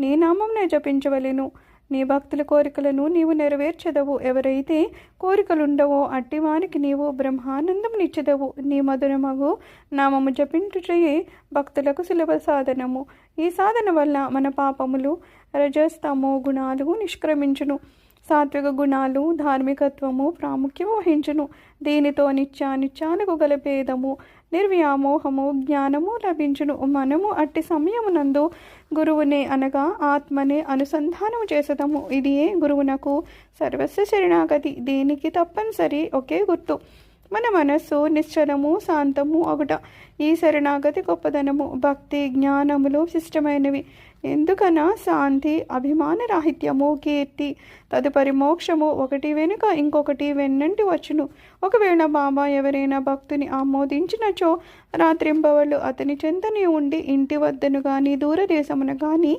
నీ నామంనే జపించవలెను. నీ భక్తుల కోరికలను నీవు నెరవేర్చెదవు. ఎవరైతే కోరికలుండవో అట్టివారికి నీవు బ్రహ్మానందమునిచ్చెదవు. నీ మధురమగు నామము జపించుటయే భక్తులకు సులభ సాధనము. ఈ సాధన వల్ల మన పాపములు రజస్తమో గుణాలు నిష్క్రమించును. సాత్విక గుణాలు ధార్మికత్వము ప్రాముఖ్యం వహించును. దీనితో నిత్యానిత్యాలకు గల భేదము నిర్వ్యామోహము జ్ఞానము లభించును. మనము అట్టి సమయమునందు గురువునే అనగా ఆత్మనే అనుసంధానము చేసదము. ఇదియే గురువునకు సర్వస్వ శరణాగతి. దీనికి తప్పనిసరి ఒకే గుర్తు, మన మనస్సు నిశ్చలము శాంతము అగుట. ఈ శరణాగతి గొప్పదనము. భక్తి జ్ఞానములు శిష్టమైనవి. ఎందుకనా శాంతి, అభిమాన రాహిత్యము, కీర్తి, తదుపరి మోక్షము ఒకటి వెనుక ఇంకొకటి వెన్నంటి వచ్చును. ఒకవేళ బాబా ఎవరైనా భక్తుని ఆమోదించినచో రాత్రింబవళ్ళు అతని చెంతనే ఉండి ఇంటి వద్దను గాని దూరదేశమున గాని